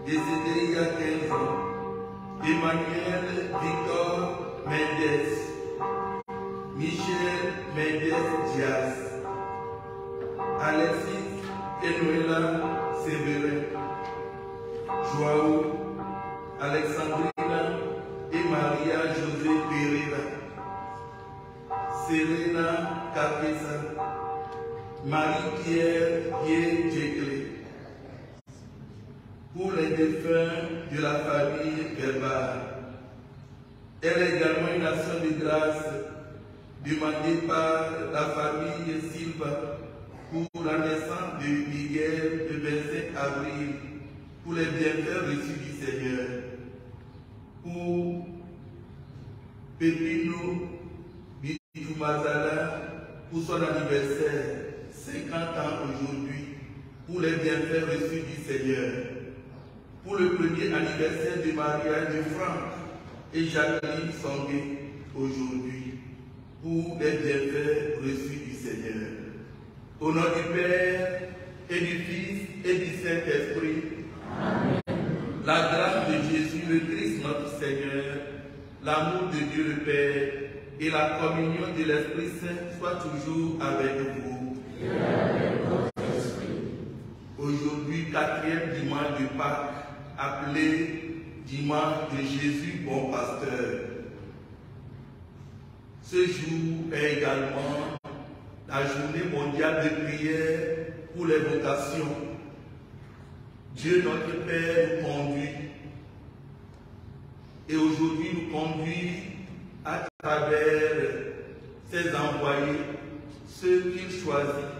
décédé il y a 15 ans. Emmanuel Victor Mendes, Michel Mendes Diaz, Alexis Enoela Séverin, Joao, Alexandrina et Maria José Pereira, Serena Capesa, Marie-Pierre Gué-Djeglé. Pour les défunts de la famille Verbal, elle est également une action de grâce demandée par la famille Silva pour la naissance de Miguel le 25 avril, pour les bienfaits reçus du Seigneur. Pour Pepino Bitumazala, pour son anniversaire, 50 ans aujourd'hui, pour les bienfaits reçus du Seigneur. Pour le premier anniversaire de mariage de Franck et Jacqueline Songué aujourd'hui, pour les bienfaits reçus du Seigneur. Au nom du Père et du Fils et du Saint-Esprit, la grâce de Jésus le Christ notre Seigneur, l'amour de Dieu le Père et la communion de l'Esprit Saint soient toujours avec vous. Aujourd'hui, 4e dimanche de Pâques, appelé dimanche de Jésus bon pasteur. Ce jour est également la journée mondiale de prière pour les vocations. Dieu notre Père nous conduit et aujourd'hui nous conduit à travers ses envoyés, ceux qu'il choisit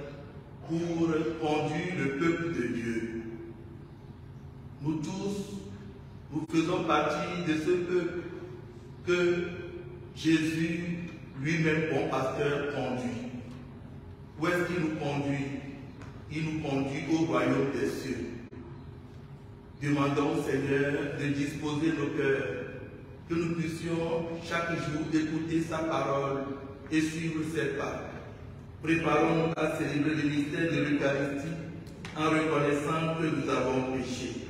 pour conduire le peuple de Dieu. Nous tous, nous faisons partie de ce peuple que Jésus, lui-même bon pasteur, conduit. Où est-ce qu'il nous conduit? Il nous conduit au royaume des cieux. Demandons au Seigneur de disposer nos cœurs, que nous puissions chaque jour écouter sa parole et suivre ses pas. Préparons-nous à célébrer le mystère de l'Eucharistie en reconnaissant que nous avons péché.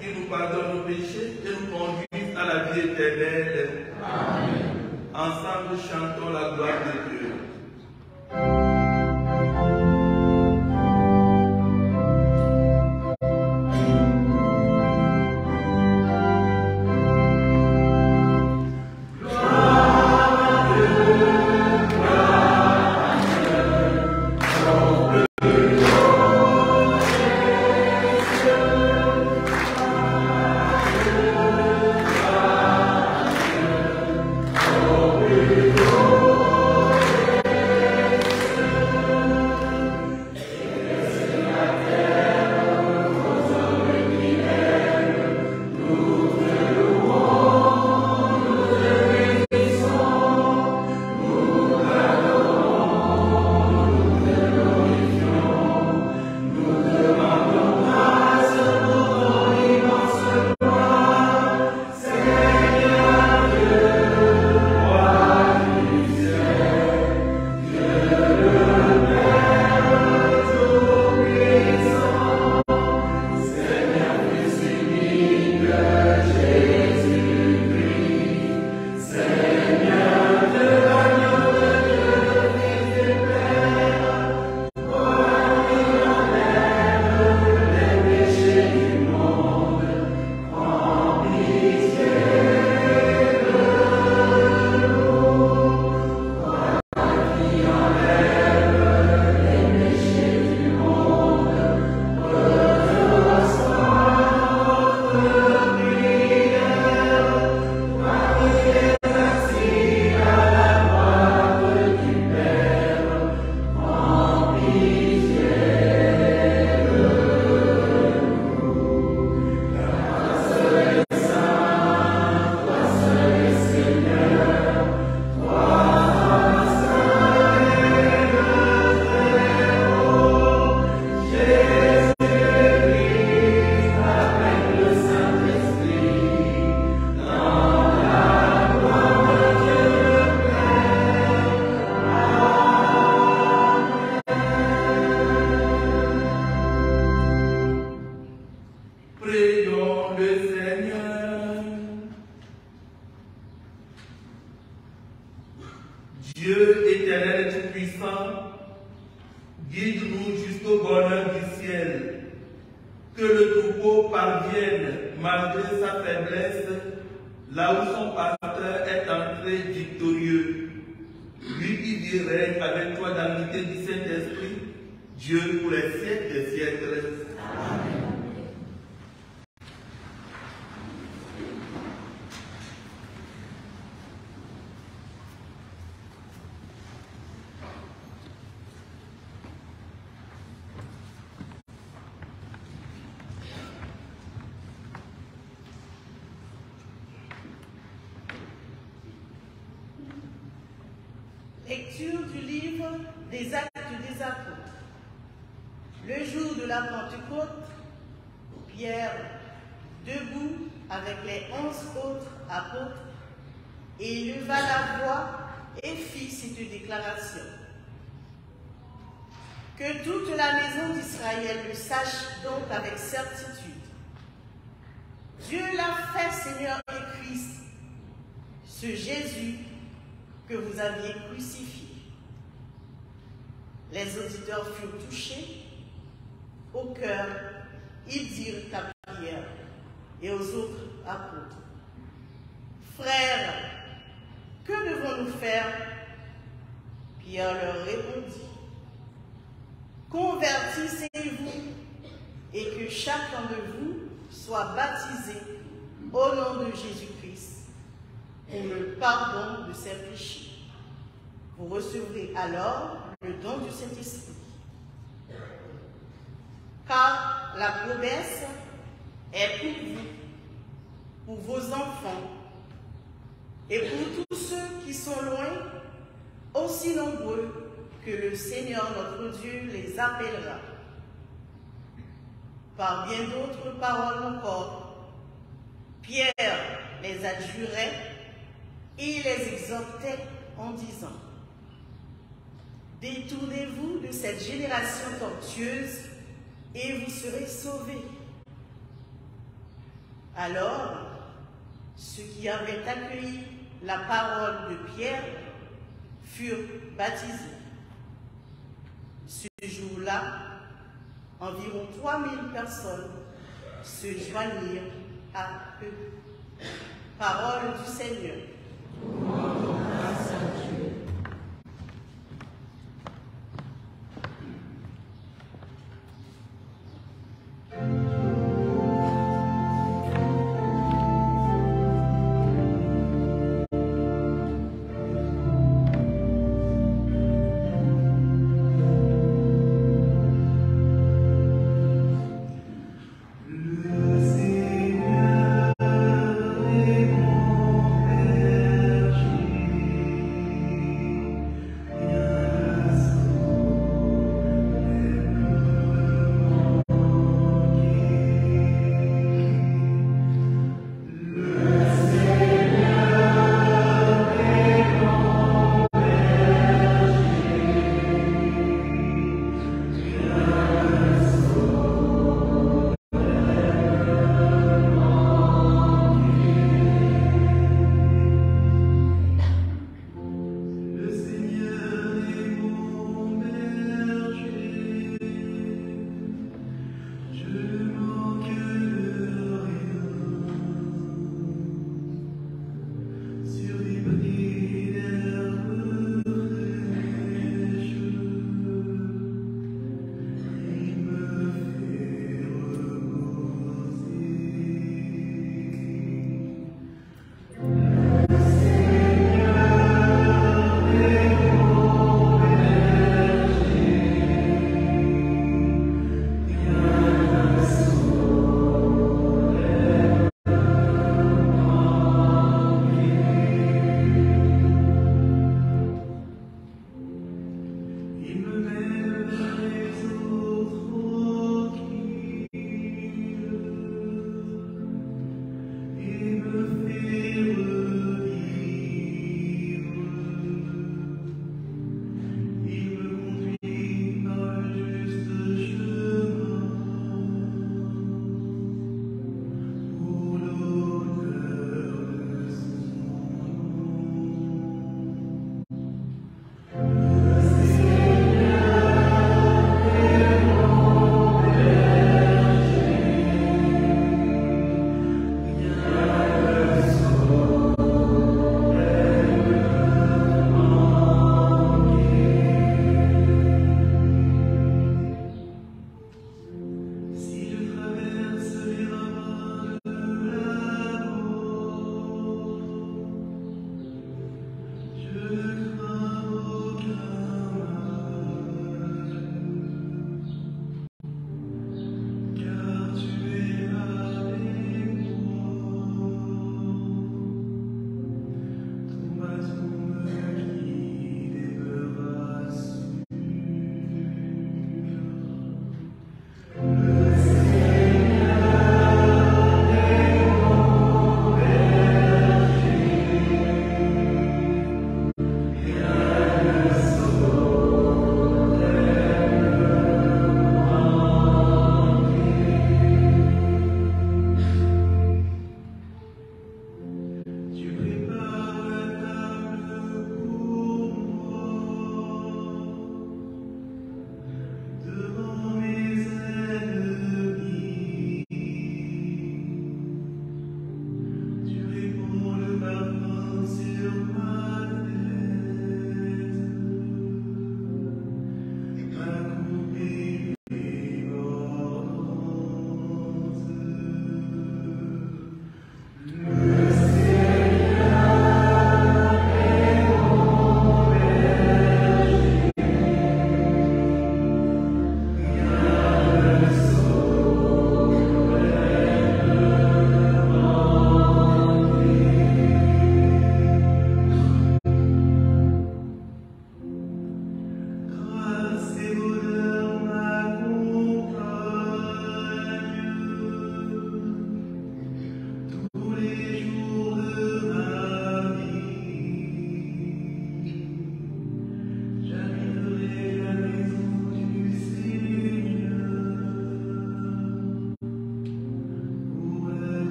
qui nous pardonne nos péchés et nous conduise à la vie éternelle. Amen. Ensemble, chantons la gloire de Dieu. Lecture du livre des Actes des Apôtres. Le jour de la Pentecôte, Pierre, debout avec les 11 autres apôtres, éleva la voix et fit cette déclaration. Que toute la maison d'Israël le sache donc avec certitude. Dieu l'a fait Seigneur et Christ, ce Jésus que vous aviez crucifié. Les auditeurs furent touchés au cœur. Ils dirent à Pierre et aux autres apôtres: Frères, que devons-nous faire? Pierre leur répondit: Convertissez-vous et que chacun de vous soit baptisé au nom de Jésus-Christ pour le pardon de ses péchés. Vous recevrez alors le don du Saint-Esprit. Car la promesse est pour vous, pour vos enfants, et pour tous ceux qui sont loin, aussi nombreux que le Seigneur notre Dieu les appellera. Par bien d'autres paroles encore, Pierre les adjurait et les exhortait en disant: Détournez-vous de cette génération tortueuse et vous serez sauvés. Alors, ceux qui avaient accueilli la parole de Pierre furent baptisés. Ce jour-là, environ 3000 personnes se joignirent à eux. Parole du Seigneur. Grâce à Dieu. Le Seigneur est mon berger.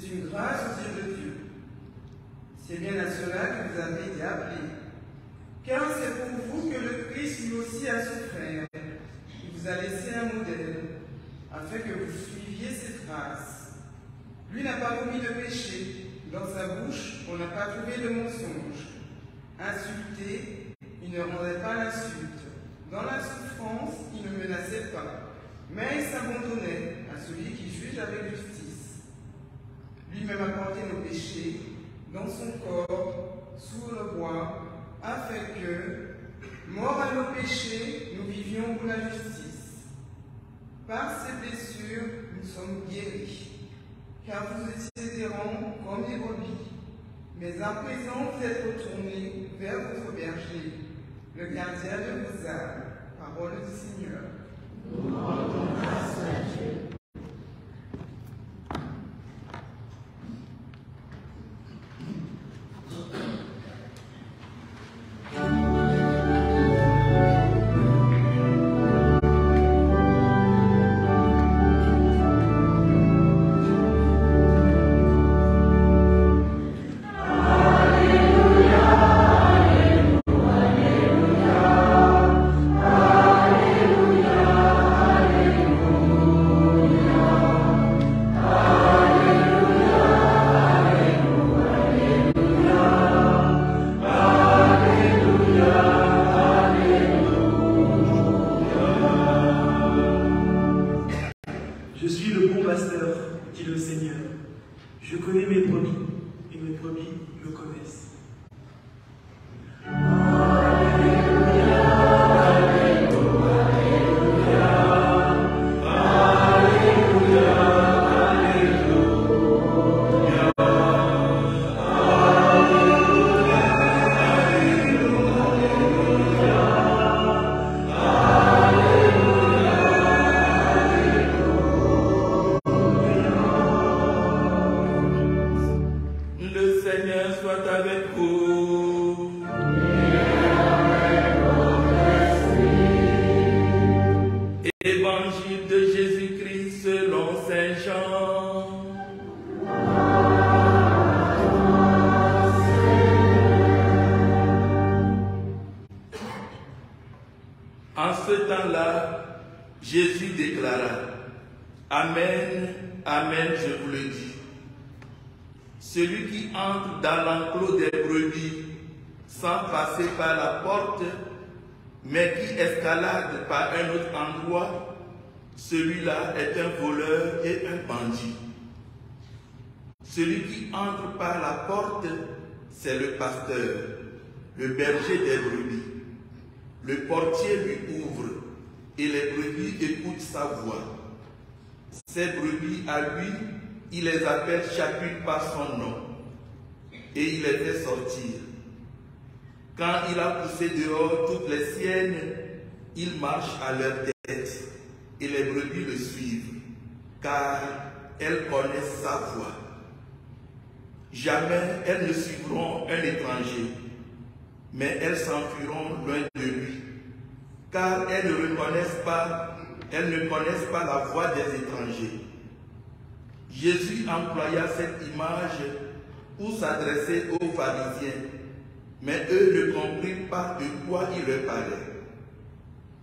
C'est une grâce aux yeux de Dieu. C'est bien à cela que vous avez été appelés. Car c'est pour vous que le Christ lui aussi a souffert. Il vous a laissé un modèle, afin que vous suiviez cette grâce. Lui n'a pas commis de péché. Dans sa bouche, on n'a pas trouvé de mensonge. Insulté, il ne rendait pas l'insulte. Dans la souffrance, il ne menaçait pas, mais il s'abandonnait à celui qui juge avec justice. Lui-même a porté nos péchés dans son corps, sous le bois, afin que, morts à nos péchés, nous vivions pour la justice. Par ces blessures, nous sommes guéris, car vous étiez errants comme des brebis. Mais à présent, vous êtes retournés vers votre berger, le gardien de vos âmes. Parole du Seigneur. Nous rendons grâce à Dieu. Celui-là est un voleur et un bandit. Celui qui entre par la porte, c'est le pasteur, le berger des brebis. Le portier lui ouvre et les brebis écoutent sa voix. Ces brebis, à lui, il les appelle chacune par son nom et il les fait sortir. Quand il a poussé dehors toutes les siennes, il marche à leur tête. Et les brebis le suivent, car elles connaissent sa voix. Jamais elles ne suivront un étranger, mais elles s'enfuiront loin de lui, car elles ne connaissent pas la voix des étrangers. Jésus employa cette image pour s'adresser aux pharisiens, mais eux ne comprirent pas de quoi il leur parlait.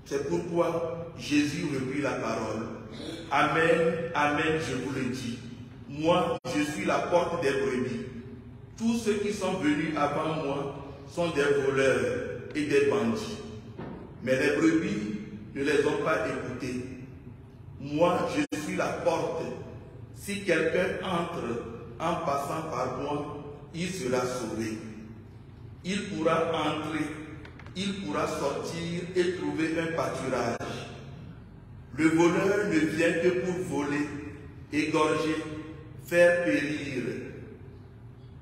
C'est pourquoi Jésus reprit la parole. Amen, amen, je vous le dis. Moi, je suis la porte des brebis. Tous ceux qui sont venus avant moi sont des voleurs et des bandits. Mais les brebis ne les ont pas écoutés. Moi, je suis la porte. Si quelqu'un entre en passant par moi, il sera sauvé. Il pourra entrer, il pourra sortir et trouver un pâturage. Le voleur ne vient que pour voler, égorger, faire périr.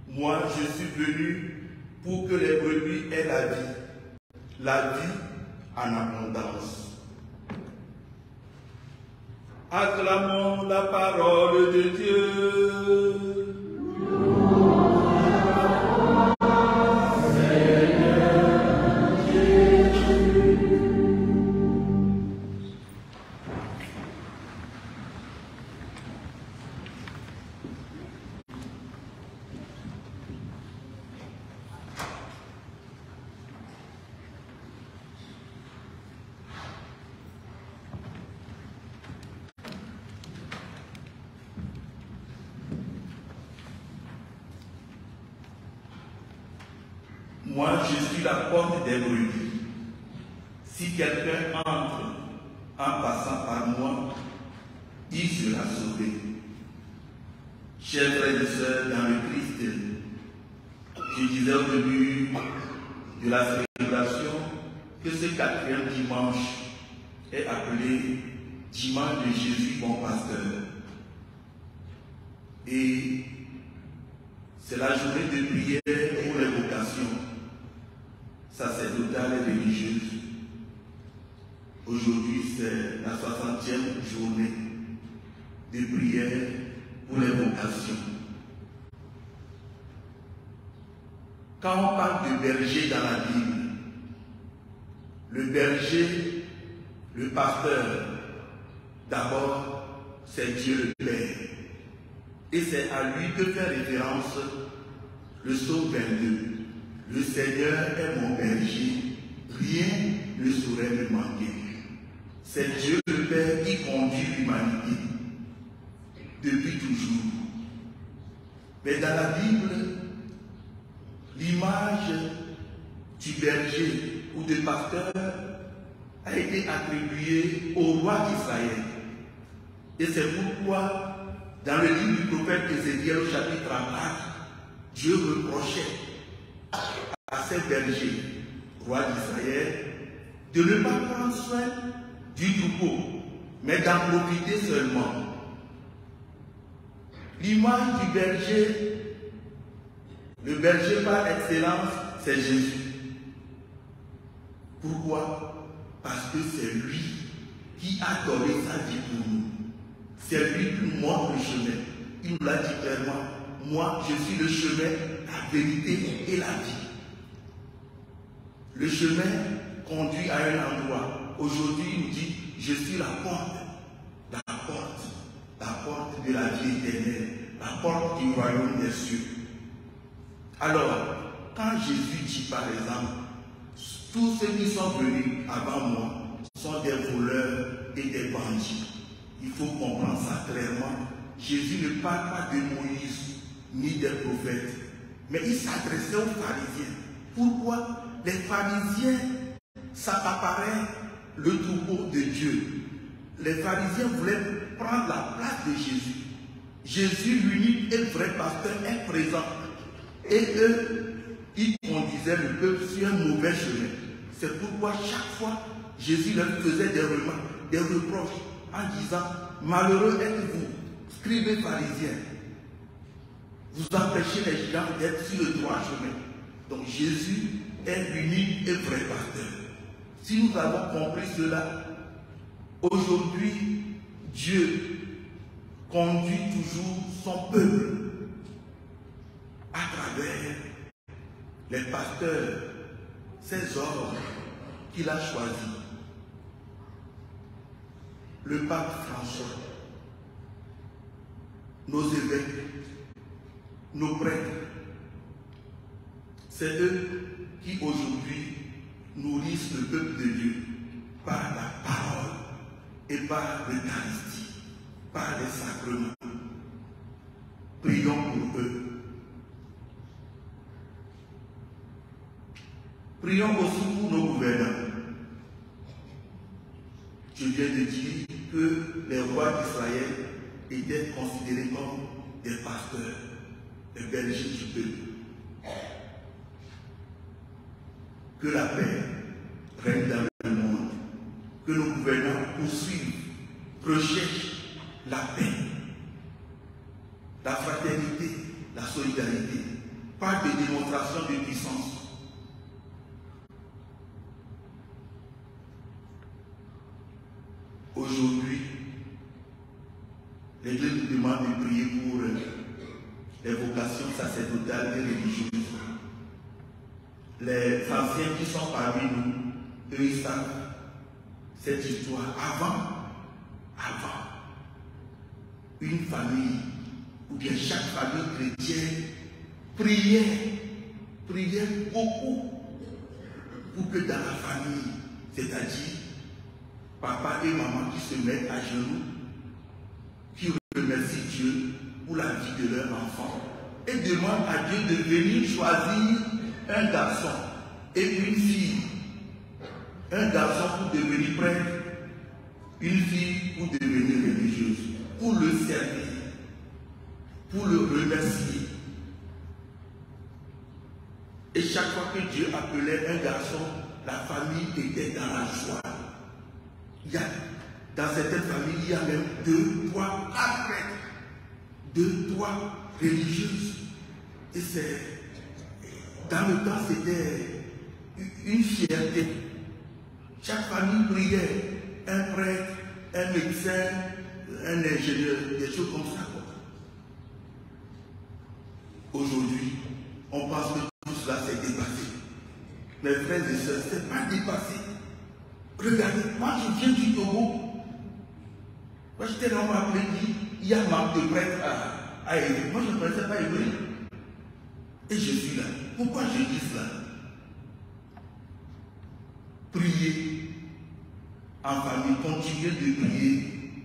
Moi, je suis venu pour que les brebis aient la vie en abondance. Acclamons la parole de Dieu. moi je suis la porte des brebis. Si quelqu'un entre en passant par moi, il sera sauvé. Chers frères et sœurs dans le Christ, je disais au début de la célébration que ce 4e dimanche est appelé Dimanche de Jésus bon pasteur. Et c'est la journée de prière pour les vocations sacerdotales et religieuses. Aujourd'hui, c'est la 60e journée de prière pour les vocations. Quand on parle de berger dans la Bible, le berger, le pasteur, d'abord, c'est Dieu le Père. Et c'est à lui que fait référence le psaume 22. Le Seigneur est mon berger, rien ne saurait me manquer. C'est Dieu le Père qui conduit l'humanité depuis toujours. Mais dans la Bible, l'image du berger ou du pasteur a été attribuée au roi d'Israël. Et c'est pourquoi, dans le livre du prophète Ézéchiel au chapitre 34, Dieu reprochait à ces bergers, roi d'Israël, de ne pas prendre soin du troupeau, mais d'en profiter seulement. L'image du berger, le berger par excellence, c'est Jésus. Pourquoi? Parce que c'est lui qui a donné sa vie pour nous. C'est lui qui nous montre le chemin. Il nous l'a dit clairement. Moi, je suis le chemin, la vérité et la vie. Le chemin conduit à un endroit. Aujourd'hui, il nous dit, je suis la porte de la vie éternelle, la porte du royaume des cieux. Alors, quand Jésus dit par exemple, tous ceux qui sont venus avant moi sont des voleurs et des bandits. Il faut comprendre ça clairement. Jésus ne parle pas de Moïse ni des prophètes, mais il s'adressait aux pharisiens. Pourquoi? Les pharisiens s'accaparaient le troupeau de Dieu. Les pharisiens voulaient prendre la place de Jésus. Jésus, l'unique et vrai pasteur, est présent. Et eux, ils conduisaient le peuple sur un mauvais chemin. C'est pourquoi chaque fois, Jésus leur faisait des remarques, des reproches, en disant, malheureux êtes-vous, scribes pharisiens. Vous empêchez les gens d'être sur le droit chemin. Donc Jésus est l'unique et vrai pasteur. Si nous avons compris cela, aujourd'hui, Dieu conduit toujours son peuple à travers les pasteurs, ces hommes qu'il a choisis. Le pape François, nos évêques, nos prêtres, c'est eux qui aujourd'hui nourrissent le peuple de Dieu par la parole et par l'Eucharistie, par les sacrements. Prions pour eux. Prions aussi pour nos gouvernants. Je viens de dire que les rois d'Israël étaient considérés comme des pasteurs, des bergers du peuple. Que la paix règne dans le monde, que nos gouvernants poursuivent, recherchent la paix, la fraternité, la solidarité, pas de démonstration de puissance. Aujourd'hui, l'Église nous demande de prier pour les vocations sacerdotales et religieuses. Les anciens qui sont parmi nous, eux, ils savent cette histoire. Avant, une famille, ou bien chaque famille chrétienne, priait beaucoup pour que dans la famille, c'est-à-dire papa et maman qui se mettent à genoux, qui remercient Dieu pour la vie de leur enfant et demandent à Dieu de venir choisir un garçon et une fille. Un garçon pour devenir prêtre, une fille pour devenir religieuse, pour le servir, pour le remercier. Et chaque fois que Dieu appelait un garçon, la famille était dans la joie. Dans certaines familles, il y a même 2, 3, 4 prêtres, 2, 3 religieuses. Et dans le temps, c'était une fierté. Chaque famille priait, un prêtre, un médecin, un ingénieur, des choses comme ça. Aujourd'hui, on pense que tout cela s'est dépassé. Mes frères et sœurs, ce n'est pas dépassé. Regardez, moi je viens du Togo. Moi j'étais là, on m'a appelé, il y a un manque de prêtre à Évry. Moi je ne connaissais pas Évry. Et je suis là. Pourquoi je dis cela? Priez en famille, continuez de prier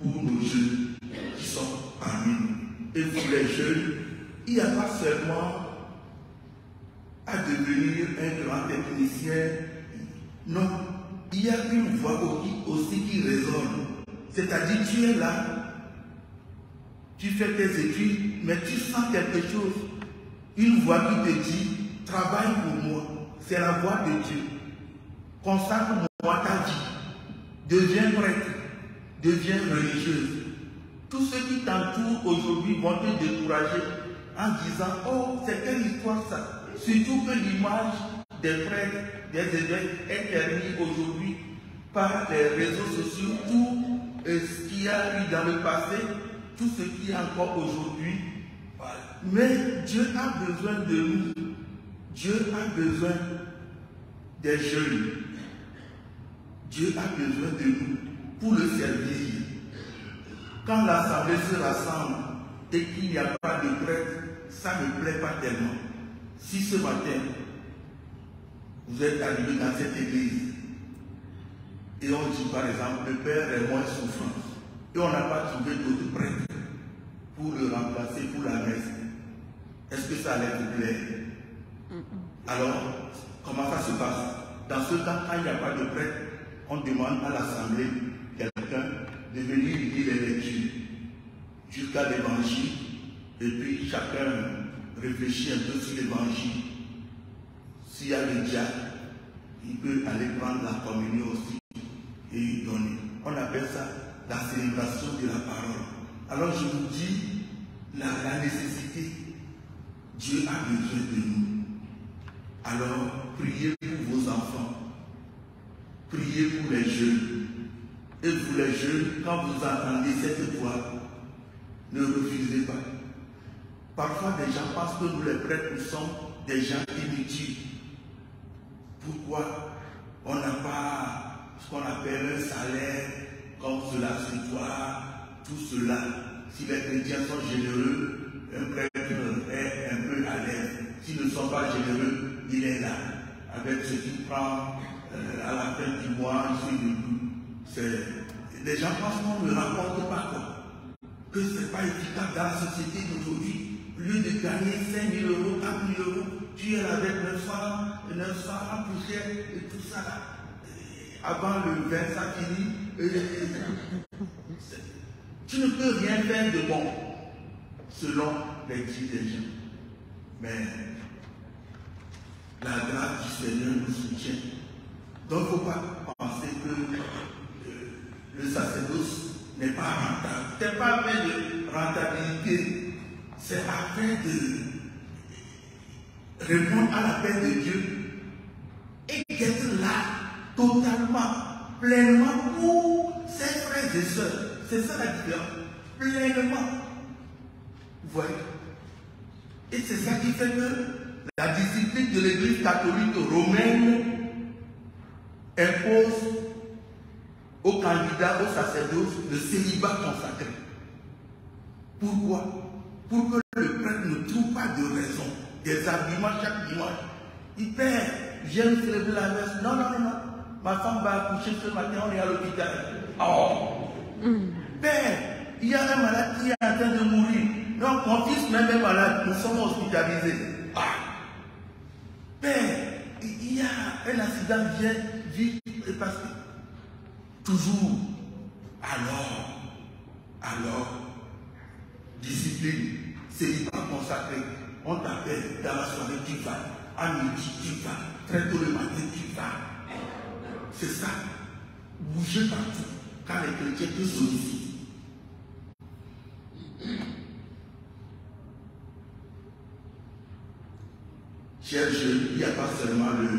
pour nos jeunes qui sont parmi nous. Et pour les jeunes, il n'y a pas seulement à devenir un grand technicien. Non, il y a une voix aussi qui résonne. C'est-à-dire, tu es là, tu fais tes études, mais tu sens quelque chose. Une voix qui te dit, travaille pour moi. C'est la voix de Dieu. Consacre-moi ta vie. Deviens prêtre. Deviens religieuse. Tous ceux qui t'entourent aujourd'hui vont te décourager en disant, oh, c'est quelle histoire ça? Surtout que l'image des prêtres, des évêques est ternie aujourd'hui par les réseaux sociaux. Tout ce qu'il y a eu dans le passé, tout ce qui est encore aujourd'hui. Mais Dieu a besoin de nous. Dieu a besoin des jeunes. Dieu a besoin de nous pour le servir. Quand l'assemblée se rassemble et qu'il n'y a pas de prêtre, ça ne plaît pas tellement. Si ce matin, vous êtes arrivé dans cette église et on dit par exemple, le Père est moins souffrant et on n'a pas trouvé d'autres prêtres pour le remplacer pour la messe, est-ce que ça allait vous plaire? Alors, comment ça se passe? Dans ce temps, quand il n'y a pas de prêtre, on demande à l'assemblée quelqu'un de venir lire les lectures jusqu'à l'évangile et puis chacun réfléchit un peu sur l'évangile. S'il y a le diacre, il peut aller prendre la communion aussi et donner. On appelle ça la célébration de la parole. Alors je vous dis la nécessité. Dieu a besoin de nous. Alors priez pour vos enfants. Priez pour les jeunes. Et vous les jeunes, quand vous entendez cette voix, ne refusez pas. Parfois, des gens pensent que nous les prêtres, nous sommes des gens inutiles. Pourquoi on n'a pas ce qu'on appelle un salaire comme cela se doit, tout cela? Si les chrétiens sont généreux, un prêtre est un peu à l'aise. S'ils ne sont pas généreux, il est là, avec ce qu'il prend à la fin du mois, les gens pensent qu'on ne raconte pas quoi. Que ce n'est pas efficace dans la société d'aujourd'hui. Au lieu de gagner 5 000 euros, 4 000 euros, tu es avec 900 en poussière et tout ça là. Avant le 20, ça finit. Tu ne peux rien faire de bon selon les dits des gens. Mais la grâce du Seigneur nous soutient. Donc il ne faut pas penser que le sacerdoce n'est pas rentable. Ce n'est pas afin de rentabilité. C'est afin de répondre à l'appel de Dieu et d'être là totalement, pleinement pour ses frères et sœurs. C'est ça la différence. Pleinement. Vous voyez? Et c'est ça qui fait que la discipline de l'Église catholique romaine impose aux candidats au sacerdoce le célibat consacré. Pourquoi? Pour que le prêtre ne trouve pas de raison, des arguments chaque dimanche. Il perd, j'aime célébrer la messe. Non, non, non, ma femme va accoucher ce matin, on est à l'hôpital. Oh! Père, il y a un malade qui est en train de mourir. Donc mon fils même est malade, nous sommes hospitalisés. Ah! Père, il y a un accident, viens vite et passe. Toujours. Alors, discipline, célibat consacré. On t'appelle dans la soirée, tu vas. À midi, tu vas. Très tôt le matin, tu vas. C'est ça. Bougez partout. Car les chrétiens te sollicitent. Chers jeunes, il n'y a pas seulement le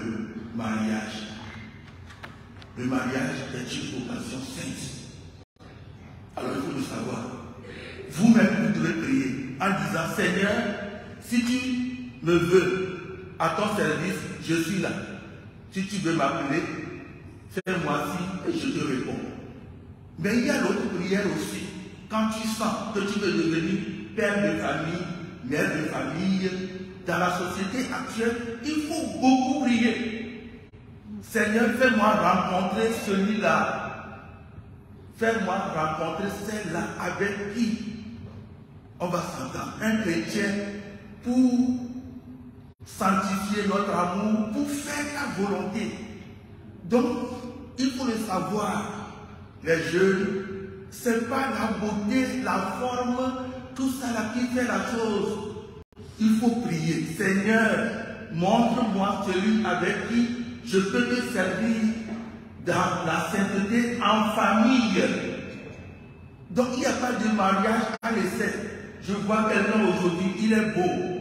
mariage. Le mariage est une vocation sainte. Alors il faut le savoir. Vous-même, vous devez prier en disant, Seigneur, si tu me veux à ton service, je suis là. Si tu veux m'appeler, fais-moi ci et je te réponds. Mais il y a l'autre prière aussi. Quand tu sens que tu veux devenir père de famille, mère de famille, dans la société actuelle, il faut beaucoup prier. Seigneur, fais-moi rencontrer celui-là. Fais-moi rencontrer celle-là avec qui on va s'entendre. Un chrétien pour sanctifier notre amour, pour faire ta volonté. Donc, il faut le savoir. Les jeunes, ce n'est pas la beauté, la forme, tout ça là qui fait la chose. Il faut prier. Seigneur, montre-moi celui avec qui je peux te servir dans la sainteté en famille. Donc il n'y a pas de mariage à l'essai. Je vois quelqu'un aujourd'hui, il est beau.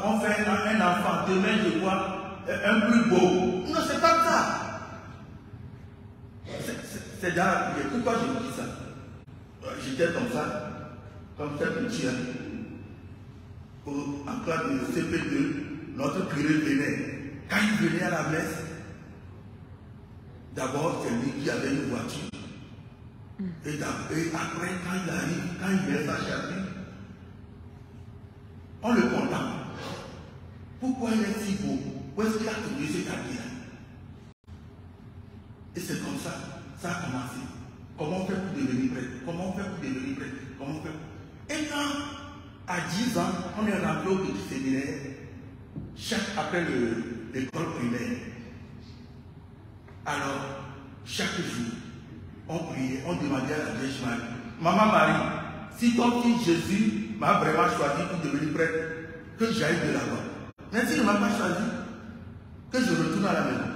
On fait un enfant, demain je vois un plus beau. Non, c'est pas ça. C'est dans la prière. Pourquoi je dis ça? J'étais comme ça, comme ça petit. En classe de CP2, notre curé venait. Quand il venait à la messe, d'abord c'est lui qui avait une voiture. Et après, quand il arrive, quand il met sa chapelle, on le condamne. Pourquoi il est si beau? Où est-ce qu'il a trouvé cet habit-là? Et c'est comme ça, ça a commencé. Comment on fait pour devenir prêtre? Comment on fait pour devenir prêtre? Comment on fait pour... Et quand, à 10 ans, on est rentré au petit séminaire, après l'école primaire. Alors, chaque jour, on priait, on demandait à la Vierge Marie, Maman Marie, si ton fils Jésus m'a vraiment choisi pour devenir prêtre, que j'aille de là-bas. Mais s'il ne m'a pas choisi, que je retourne à la maison.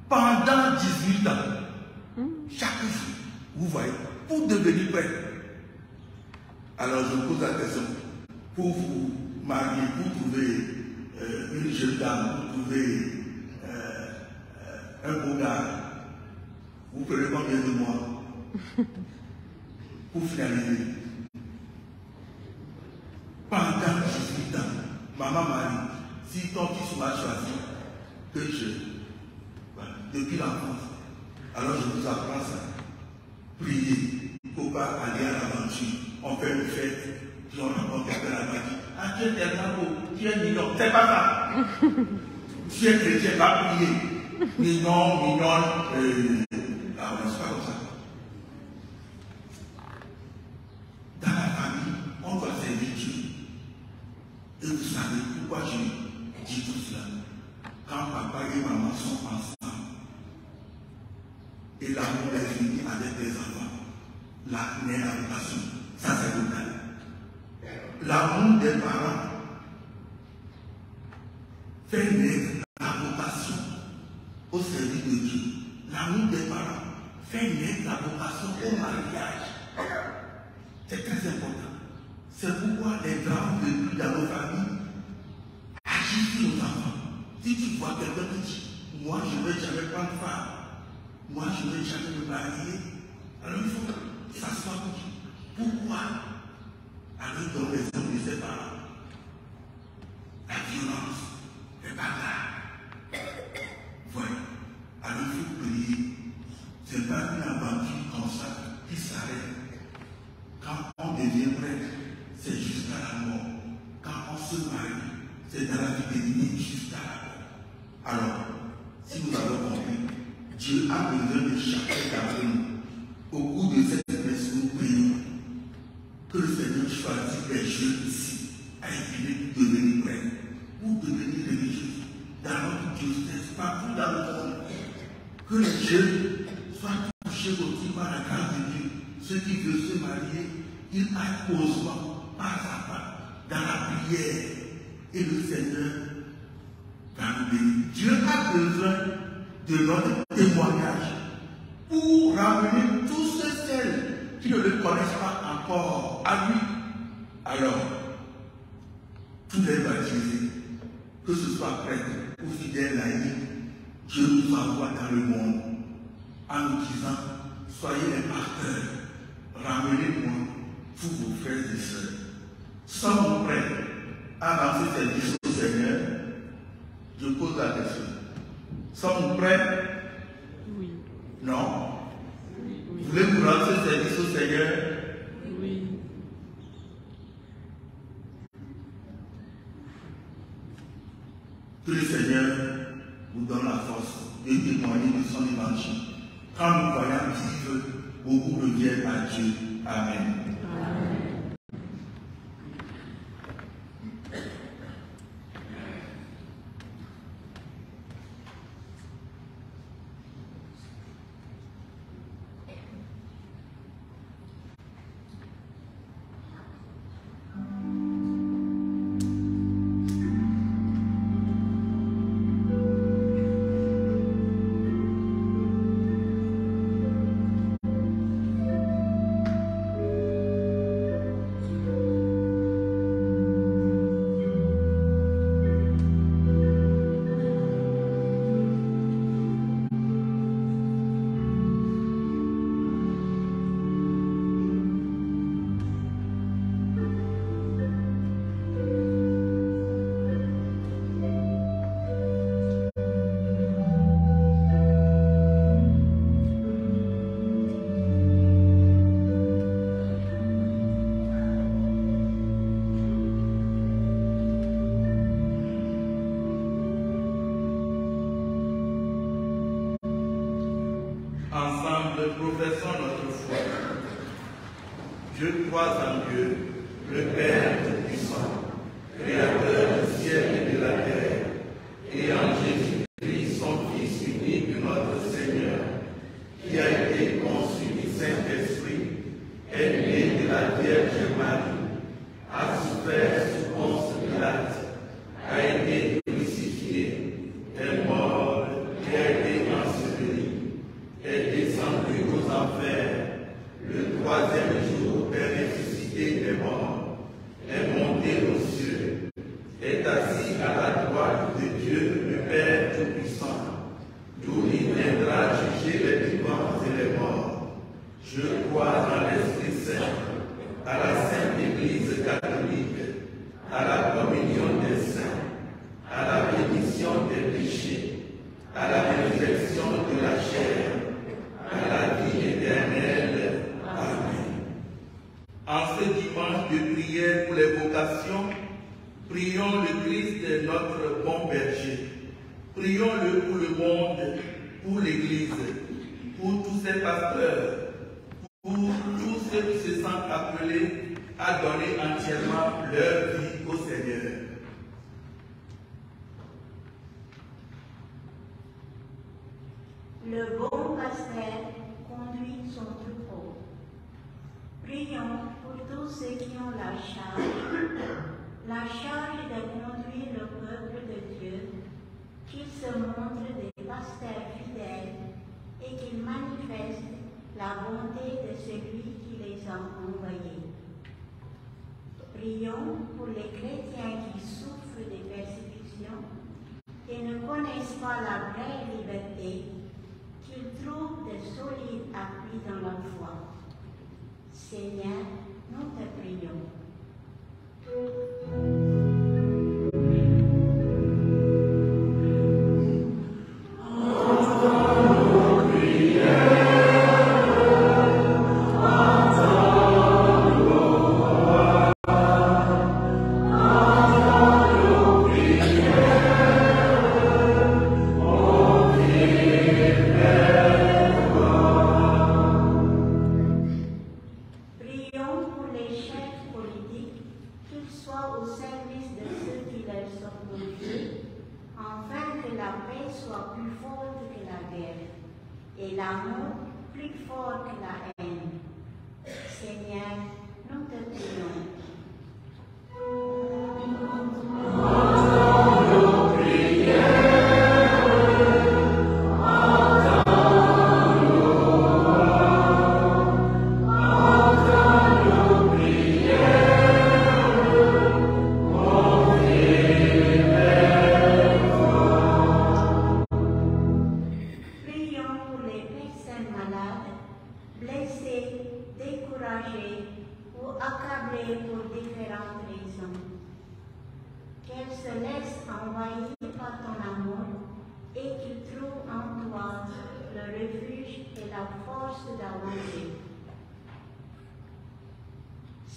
Pendant 18 ans, chaque jour, vous voyez, pour devenir prêtre. Alors je vous pose la question, pour vous marier, pour trouver une jeune dame, pour trouver un beau gars, vous prenez combien de mois pour finaliser? Pendant 18 ans, Maman Marie, si ton fils m'a choisi, que depuis l'enfance, alors je vous apprends ça. Priez, il ne faut pas aller à l'aventure. On fait une fête, puis on rencontre quelqu'un là-bas. Ah, tu es tellement beau, tu es mignon. C'est pas ça. Tu es chrétien, va prier. Mignon, mignonne. Ah, c'est pas comme ça. Dans la famille, on doit servir Dieu. Et vous savez pourquoi je dis tout cela? Quand papa et maman sont ensemble, et l'amour est fini avec les enfants, la relation, ça c'est local. L'amour des parents fait naître la vocation au service de Dieu. L'amour des parents fait naître la vocation au mariage. C'est très important. C'est pourquoi les drames vécus dans nos familles agissent sur nos enfants. Si tu vois quelqu'un qui dit, moi je ne vais jamais prendre femme, moi je ne vais jamais me marier, alors il faut que ça soit pour Dieu. Pourquoi? Alors dans l'exemple de ses parents, la violence, les bagarres. Voilà. Alors il faut prier. Ce n'est pas une aventure comme ça qui s'arrête. Quand on devient prêtre, c'est jusqu'à la mort. Quand on se marie, c'est dans la fidélité jusqu'à la mort. Alors, si nous avons compris, Dieu a besoin de chacun d'entre nous. Au cours de cette messe, nous prions que le Seigneur choisisse les jeunes ici à étudier pour devenir prêtre, pour devenir religieux. dans notre diocèse, partout dans le monde. Que les jeunes soient touchés aussi par la grâce de Dieu. Ceux qui veulent se marier, qu'ils aillent pausemment, pas à pas, dans la prière. Et le Seigneur va nous bénir. Dieu a besoin de notre témoignage pour ramener tous ceux celles qui ne le connaissent pas encore à lui. Alors, tous les baptisés, que ce soit prêtre ou fidèle laïque, Dieu nous envoie dans le monde en nous disant, soyez les pasteurs, ramenez-moi tous vos frères et sœurs. Sommes-nous prêts à lancer cette vie au Seigneur? Je pose la question. Sommes-nous prêts? Oui. Non? Oui. Voulez-vous lancer cette vie au Seigneur? Oui. Que le Seigneur vous donne la force de témoigner de son évangile. Quand nous croyons vivre, beaucoup reviennent à Dieu. Amen. Amen. Ensemble, professons notre foi. Je crois en Dieu, le Père Tout-Puissant, Créateur du ciel et de la terre, et en Jésus-Christ, son Fils unique, notre Seigneur, qui a été conçu du Saint-Esprit, est né de la Vierge Marie, a souffert sous Ponce Pilate, a été crucifié, est mort et a été enseveli, est descendu aux enfers, le troisième jour est ressuscité des morts, est monté aux cieux, est assis à la droite de Dieu, le Père Tout-Puissant, d'où il viendra juger les vivants et les morts. Je crois dans l'Esprit Saint, à la Sainte Église catholique, à la communion des saints, à la rémission des péchés, à la résurrection de la chair, à la vie éternelle. Amen. En ce dimanche de prière pour les vocations, prions le Christ, notre bon berger. Prions-le pour le monde, pour l'Église, pour tous ses pasteurs, pour tous ceux qui se sentent appelés à donner entièrement leur vie au Seigneur. Le bon pasteur conduit son troupeau. Prions pour tous ceux qui ont la charge de conduire le peuple de Dieu, qu'ils se montrent des pasteurs fidèles et qu'ils manifestent la bonté de celui qui les a envoyés. Prions pour les chrétiens qui souffrent des persécutions et ne connaissent pas la vraie liberté, qu'ils trouvent de solides appuis dans leur foi. Seigneur, nous te prions. Au service de ceux qui leur sont confiés, afin que la paix soit plus forte que la guerre et l'amour plus fort que la haine. Seigneur, nous te prions.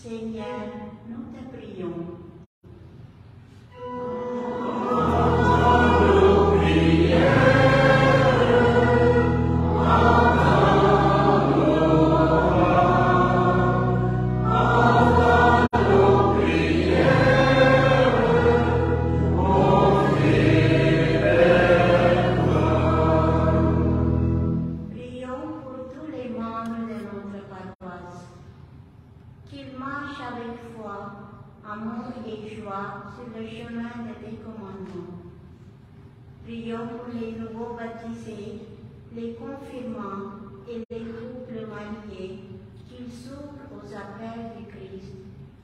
Seigneur, nous te prions. Prions pour les nouveaux baptisés, les confirmants et les couples mariés, qu'ils s'ouvrent aux appels du Christ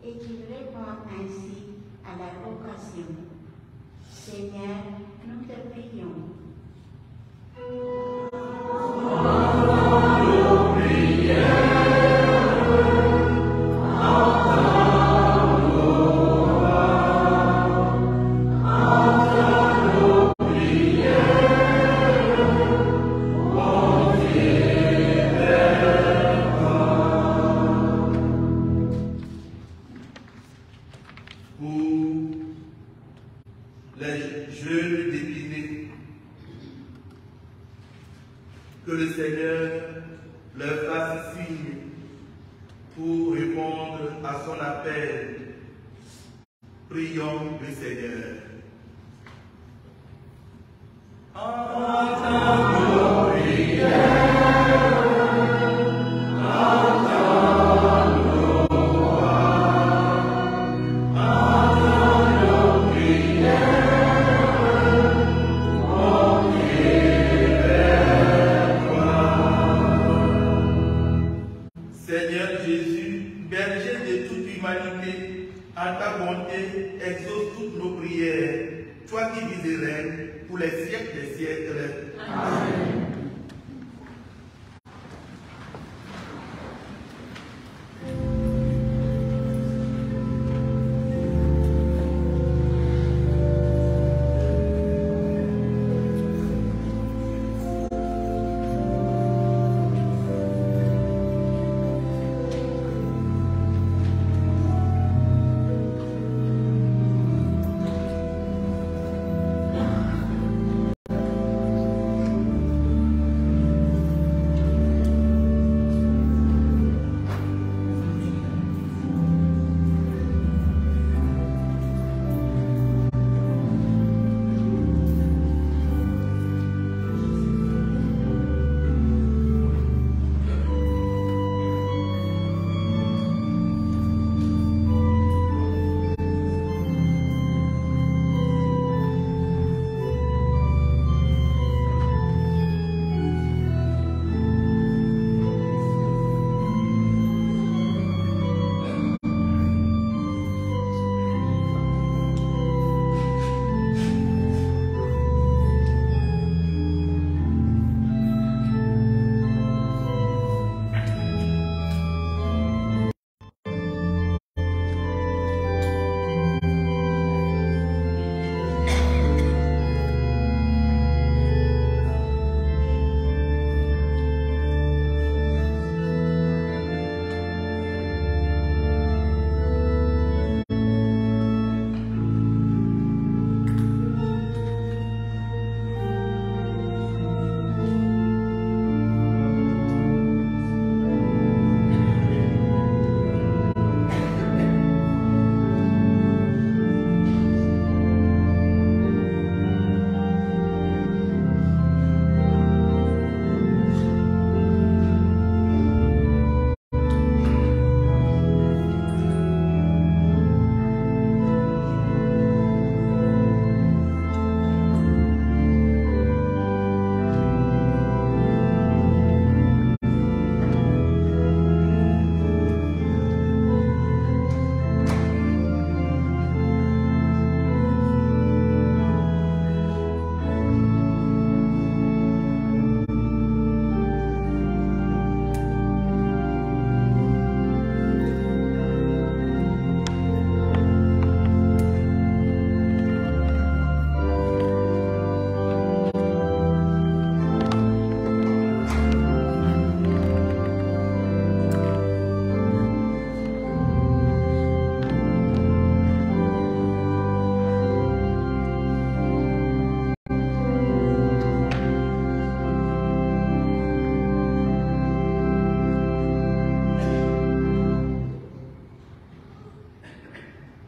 et qu'ils répondent ainsi à la vocation. Seigneur, nous te prions. Que le Seigneur leur fasse signe pour répondre à son appel. Prions le Seigneur. Entends nos prières. En ta bonté, exauce toutes nos prières, toi qui vis et règnes pour les siècles des siècles. Amen.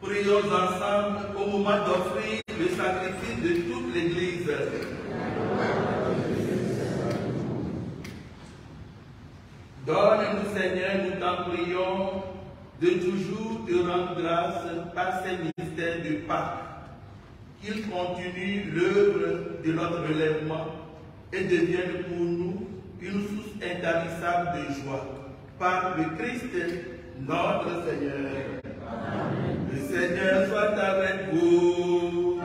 Prions ensemble au moment d'offrir le sacrifice de toute l'Église. Donne-nous, Seigneur, nous t'en prions, de toujours te rendre grâce par ces mystères de Pâques, qu'il continue l'œuvre de notre relèvement et devienne pour nous une source intarissable de joie. Par le Christ, notre Seigneur. Amen. Le Seigneur soit avec vous.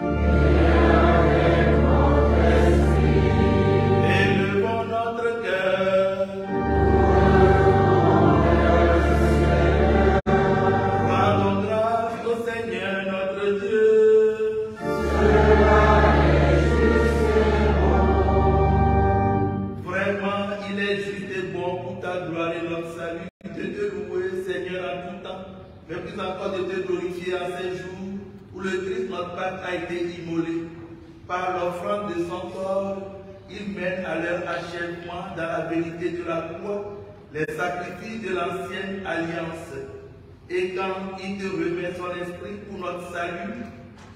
Élevons notre cœur. Rendons grâce au Seigneur notre Dieu. Vraiment, il est juste et bon pour ta gloire et notre salut de te louer, Seigneur, en tout temps, mais plus encore de te glorifier en ces jours où le Christ, notre Pâque, a été immolé. Par l'offrande de son corps, il mène à leur achèvement dans la vérité de la croix les sacrifices de l'ancienne alliance. Et quand il te remet son esprit pour notre salut,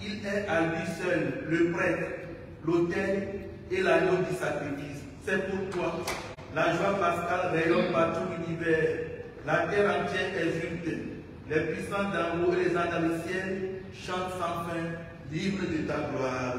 il est à lui seul le prêtre, l'autel et l'agneau du sacrifice. C'est pourquoi la joie pascale rayonne par tout l'univers. La terre entière exulte. Les puissants d'en haut et les anges dans le ciel chantent sans fin, libres de ta gloire.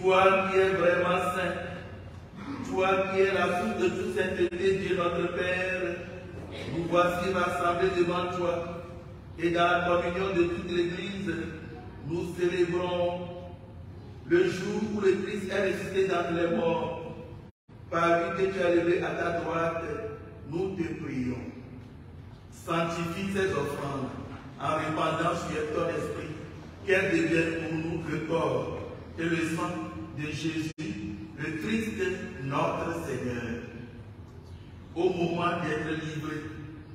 Toi qui es vraiment saint, toi qui es la source de toute sainteté, Dieu notre Père, nous voici rassemblés devant toi, et dans la communion de toute l'Église, nous célébrons le jour où le Christ est ressuscité dans les morts. Par lui que tu as levé à ta droite, nous te prions. Sanctifie ces offrandes en répandant sur ton esprit, qu'elles deviennent pour nous le corps et le sang de Jésus, le Christ, notre Seigneur. Au moment d'être livré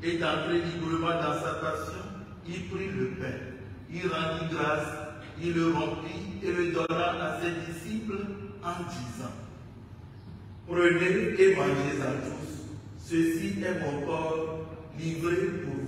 et d'entrer librement dans sa passion, il prit le pain, il rendit grâce, il le rompit et le donna à ses disciples en disant: Prenez et mangez-en tous, ceci est mon corps livré pour vous.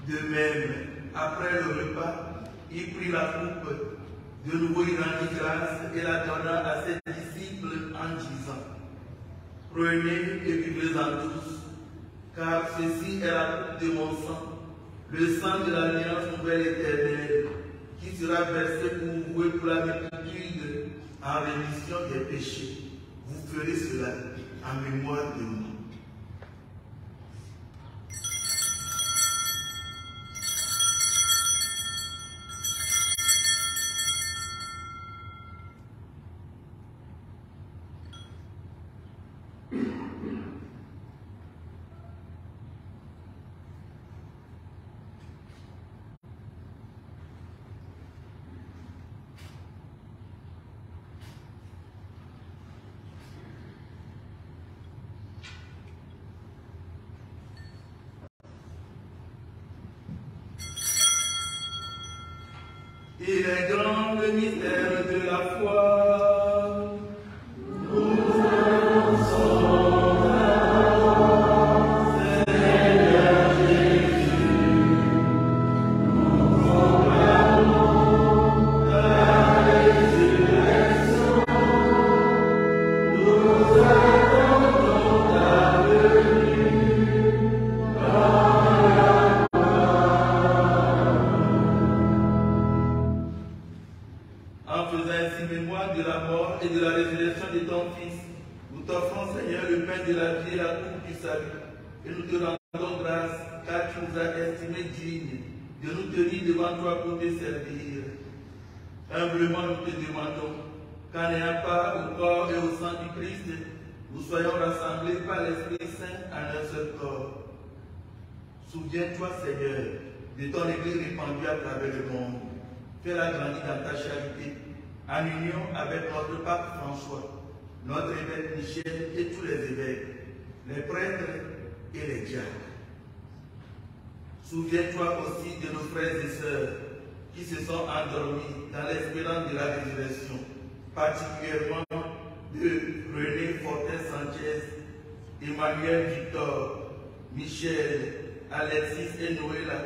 De même, après le repas, il prit la coupe, de nouveau il rendit grâce et la donna à ses disciples en disant: Prenez et buvez-en tous, car ceci est la coupe de mon sang, le sang de l'alliance nouvelle éternelle, qui sera versé pour vous et pour la multitude en rémission des péchés. Vous ferez cela en mémoire de moi. et les grands mystères de la foi. Nous annonçons Seigneur Jésus, nous proclamons ta résurrection, nous attendons ta venue dans la en faisant ainsi mémoire de la mort et de la résurrection de ton Fils, nous t'offrons, Seigneur, le pain de la vie et la coupe du salut. Et nous te rendons grâce, car tu nous as estimés dignes de nous tenir devant toi pour te servir. Humblement, nous te demandons qu'en n'ayant pas au corps et au sang du Christ, nous soyons rassemblés par l'Esprit Saint en un seul corps. Souviens-toi, Seigneur, de ton Église répandue à travers le monde. Fais-la grandir dans ta charité, en union avec notre pape François, notre évêque Michel et tous les évêques, les prêtres et les diacres. Souviens-toi aussi de nos frères et sœurs qui se sont endormis dans l'espérance de la résurrection, particulièrement de René Fortin-Sanchez, Emmanuel Victor, Michel, Alexis et Noëlla,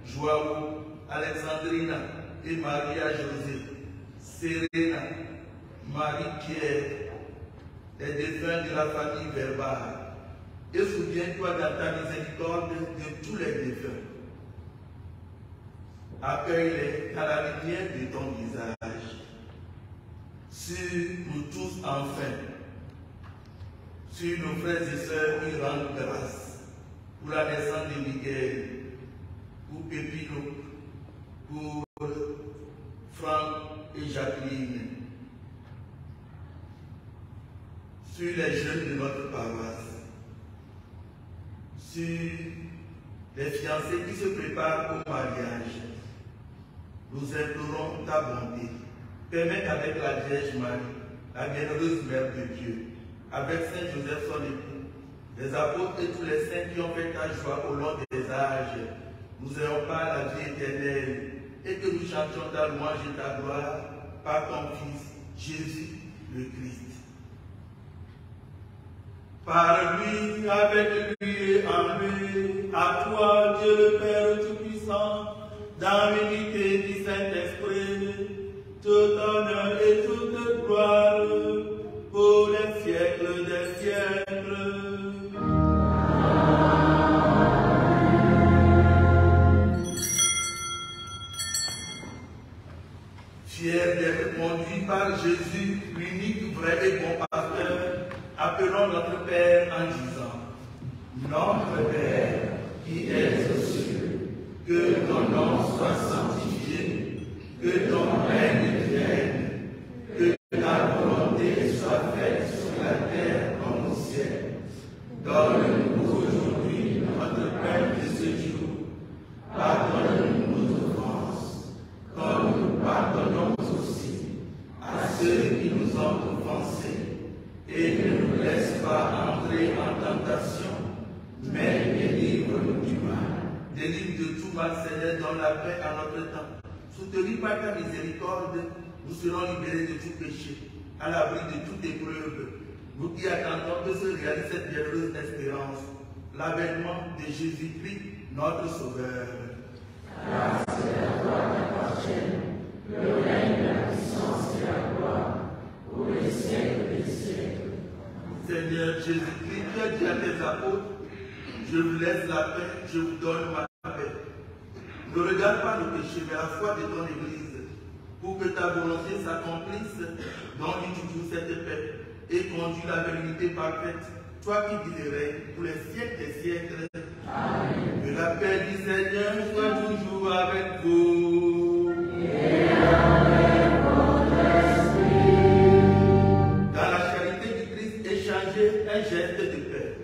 Joao, Alexandrina et Maria-José, Serena, Marie-Pierre, les défunts de la famille Verbal. Et souviens-toi dans ta miséricorde de tous les défunts. Accueille-les dans la lumière de ton visage. Sur nous tous enfin, sur nos frères et sœurs qui rendent grâce pour la naissance de Miguel, pour Pépino, pour Franck et Jacqueline, sur les jeunes de notre paroisse, sur les fiancés qui se préparent au mariage. Nous implorons ta bonté. Permets qu'avec la Vierge Marie, la bienheureuse Mère de Dieu, avec Saint Joseph son époux, les apôtres et tous les saints qui ont fait ta joie au long des âges, nous ayons pas la vie éternelle et que nous chantions ta louange et ta gloire par ton Fils, Jésus le Christ. Par lui, avec lui et en lui, à toi, Dieu le Père Tout-Puissant, dans l'unité du Saint-Esprit, tout honneur et toute gloire pour les siècles des siècles. Fiers d'être conduits par Jésus, l'unique vrai et bon pasteur, appelons notre Père en disant: Notre Père qui es aux cieux, que ton nom soit sanctifié, que ton règne vienne, que ta volonté soit faite sur la terre comme au ciel. Donne-nous aujourd'hui notre pain de ce jour. Pardonne-nous nos offenses, comme nous pardonnons aussi à ceux qui nous ont offensés. Et ne nous laisse pas entrer en tentation, mais délivre-nous du mal. Délivre de tout mal, Seigneur, donne la paix à notre temps. Soutenus par ta miséricorde, nous serons libérés de tout péché, à l'abri de toute épreuve. Nous qui attendons que se réalise cette bienheureuse espérance, l'avènement de Jésus-Christ, notre Sauveur. Grâce à toi t'appartiennent, le règne, la puissance et la gloire, pour les siècles des siècles. Seigneur Jésus-Christ, tu as dit à tes apôtres: je vous laisse la paix, je vous donne ma paix. Ne regarde pas nos péchés, mais la foi de ton Église, pour que ta volonté s'accomplisse. Donne-lui toujours cette paix et conduis la vérité parfaite, toi qui vis et règnes pour les siècles des siècles. Amen. Que la paix du Seigneur soit toujours avec vous. Et avec votre esprit. Dans la charité du Christ, échangez un geste de paix.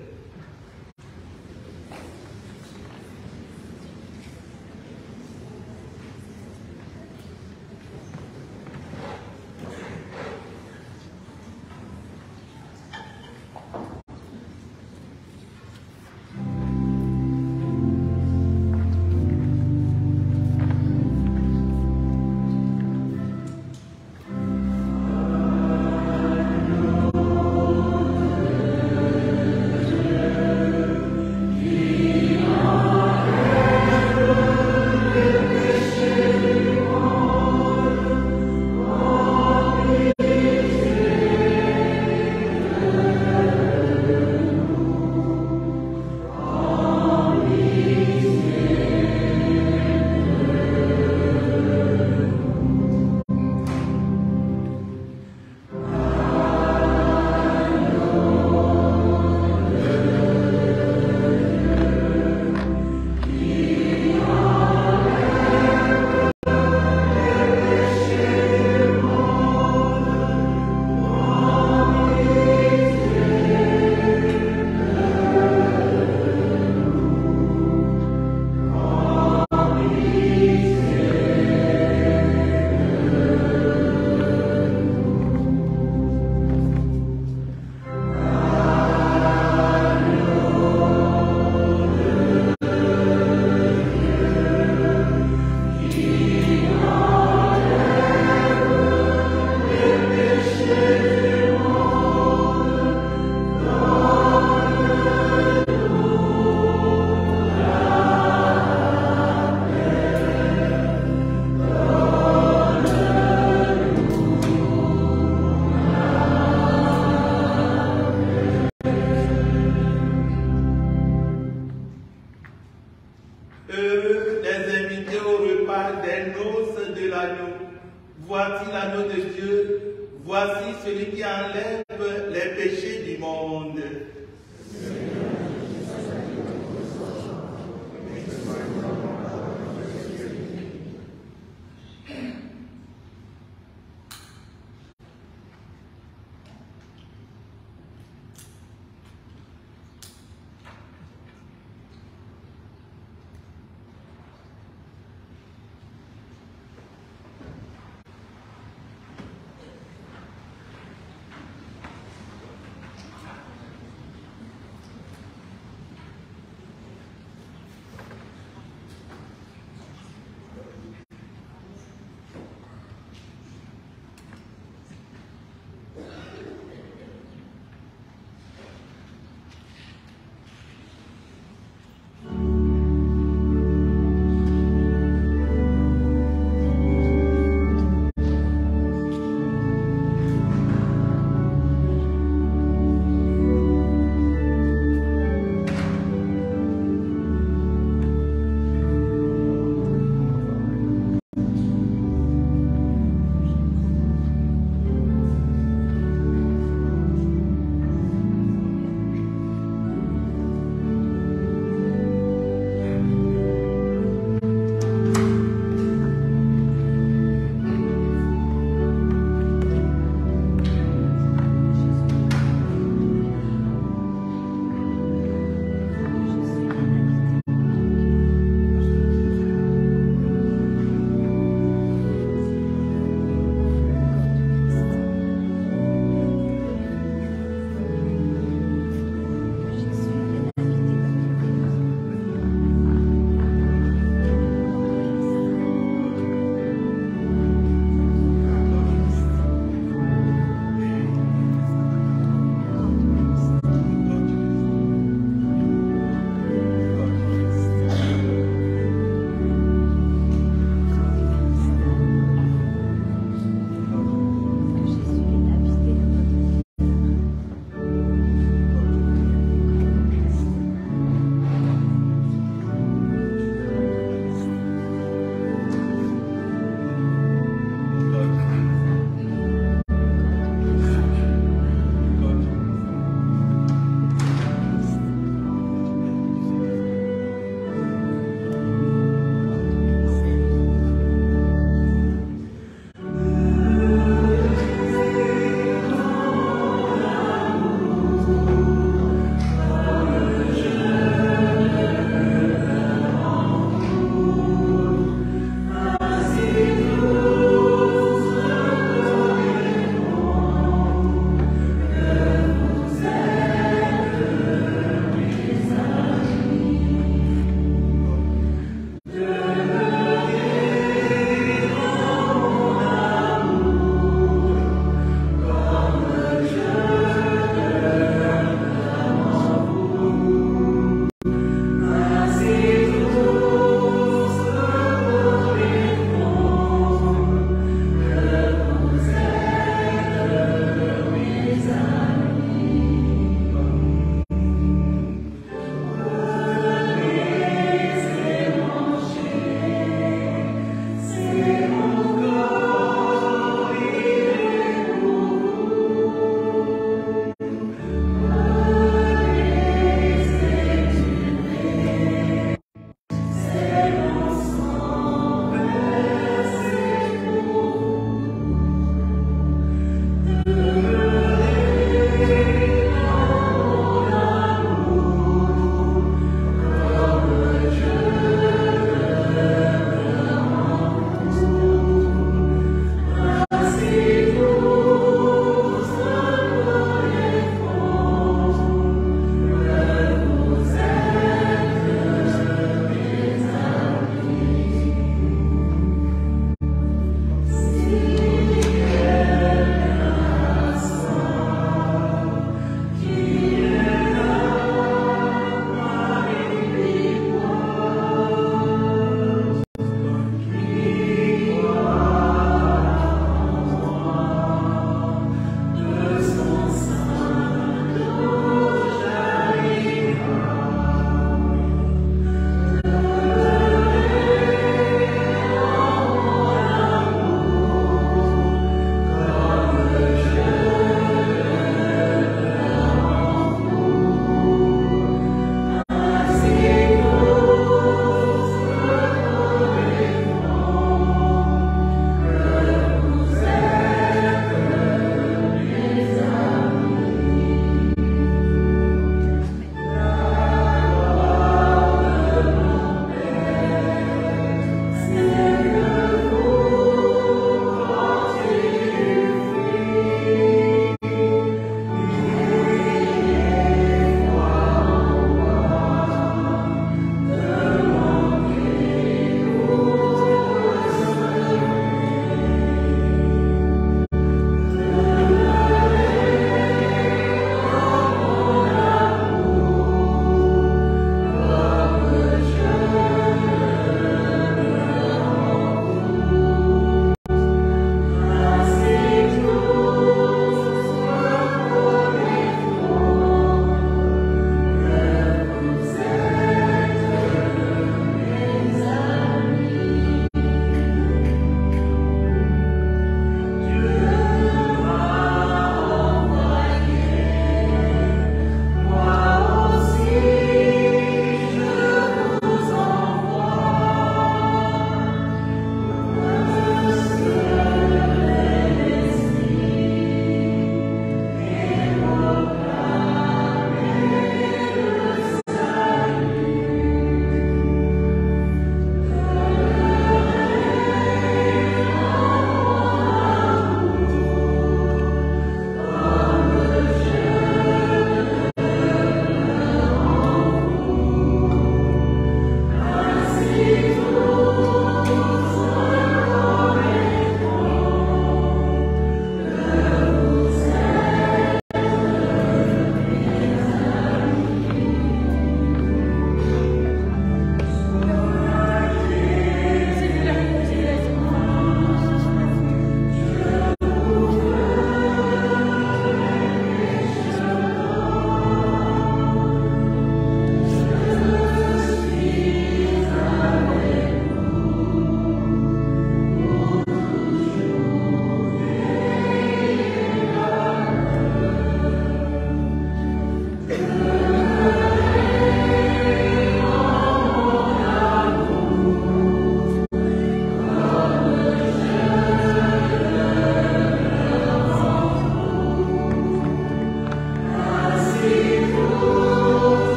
Voici celui qui enlève les péchés du monde.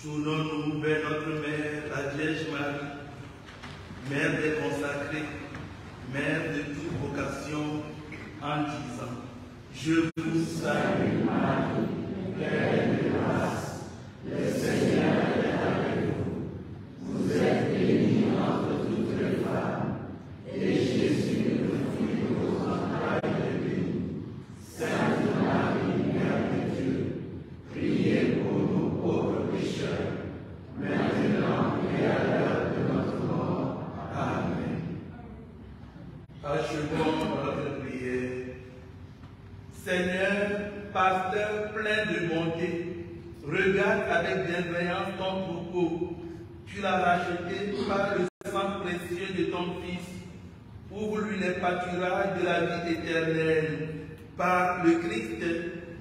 Tournons-nous vers notre Mère, la Vierge Marie, Mère des consacrés, Mère de toute vocation, en disant: Je vous salue Marie, pleine de grâce, le Seigneur est avec vous. Vous êtes bénie entre toutes les femmes, et Jésus, le fruit de vos entrailles, est béni. Sainte Marie, Mère de Dieu, priez pour nous pauvres pécheurs, maintenant et à l'heure de notre mort. Amen. Achevons notre prière. Seigneur, pasteur plein de bonté, regarde avec bienveillance ton troupeau. Tu l'as racheté par le sang précieux de ton Fils. Ouvre-lui les pâturages de la vie éternelle. Par le Christ,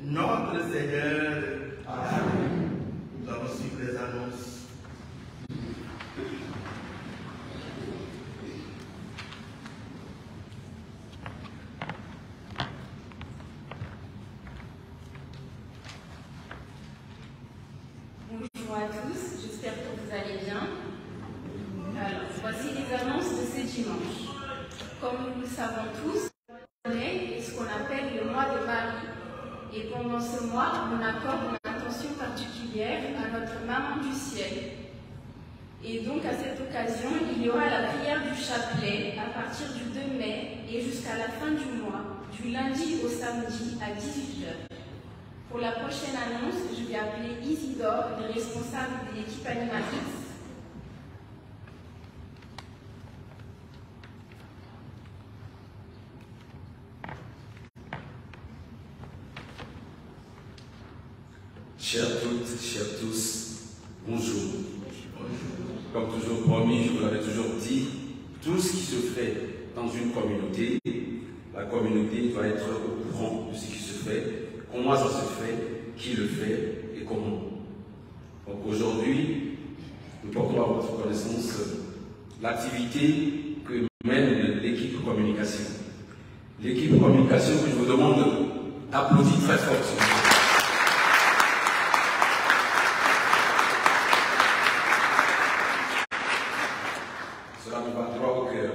notre Seigneur. Amen. Nous allons suivre les annonces. Bonjour à tous, j'espère que vous allez bien. Alors, voici les annonces de ce dimanche. Comme nous le savons tous, on est ce qu'on appelle le mois de Marie. Et pendant ce mois, on accorde une attention particulière à notre Maman du ciel. Et donc, à cette occasion, il y aura la prière du chapelet à partir du 2 mai et jusqu'à la fin du mois, du lundi au samedi à 18h. Pour la prochaine annonce, je vais appeler Isidore, le responsable de l'équipe animatrice. Chères toutes, chers tous, bonjour. Comme toujours promis, je vous l'avais toujours dit, tout ce qui se fait dans une communauté, la communauté doit être au courant de ce qui se fait, comment ça se fait, qui le fait et comment. Donc aujourd'hui, nous portons à votre connaissance l'activité que mène l'équipe communication. L'équipe communication que je vous demande d'applaudir très fort. Cela me va droit au cœur.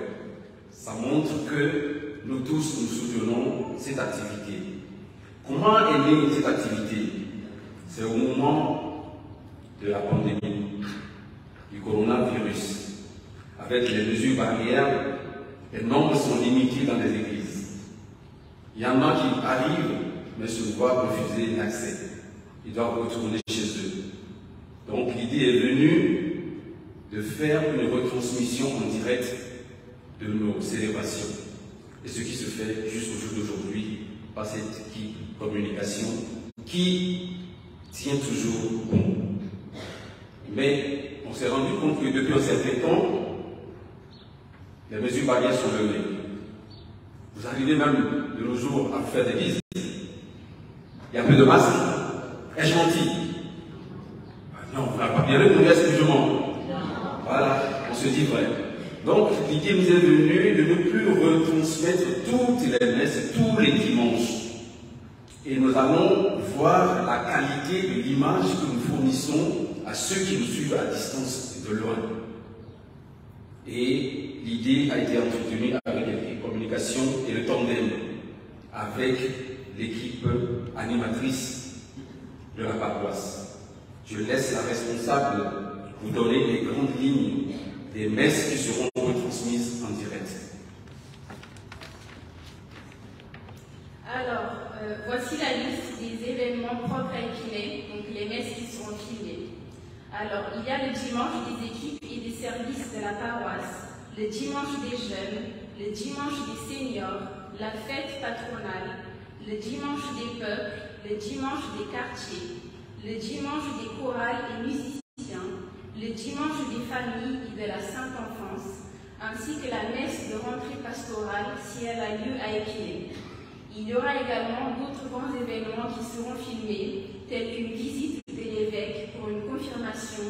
Ça montre que nous tous nous soutenons cette activité. Comment est née cette activité? C'est au moment de la pandémie du coronavirus. Avec les mesures barrières, les nombres sont limités dans les églises. Il y en a qui arrivent, mais se voient refuser l'accès. Ils doivent retourner chez eux. Donc l'idée est venue de faire une retransmission en direct de nos célébrations. Et ce qui se fait jusqu'au jour d'aujourd'hui par cette équipe communication qui tient toujours bon. Mais on s'est rendu compte que depuis un certain temps, les mesures barrières sont levées. Vous arrivez même de nos jours à faire des visites. Il y a peu de masques. Ai-je menti? Non, vous n'avez pas bien répondu à ce jugement. Voilà, on se dit vrai. Donc, l'idée nous est venue de ne plus retransmettre toutes les messes, tous les dimanches. Et nous allons voir la qualité de l'image que nous fournissons à ceux qui nous suivent à distance de loin. Et l'idée a été entretenue avec l'équipe communication et le tandem avec l'équipe animatrice de la paroisse. Je laisse la responsable vous donner les grandes lignes des messes qui seront retransmises en direct. Alors, voici la liste des événements propres à Épinay, donc les messes qui seront filmées. Alors, il y a le dimanche des équipes et des services de la paroisse, le dimanche des jeunes, le dimanche des seniors, la fête patronale, le dimanche des peuples, le dimanche des quartiers, le dimanche des chorales et musiciens, le dimanche des familles et de la Sainte Enfance, ainsi que la messe de rentrée pastorale si elle a lieu à Épinay. Il y aura également d'autres grands événements qui seront filmés, tels qu'une visite de l'évêque pour une confirmation,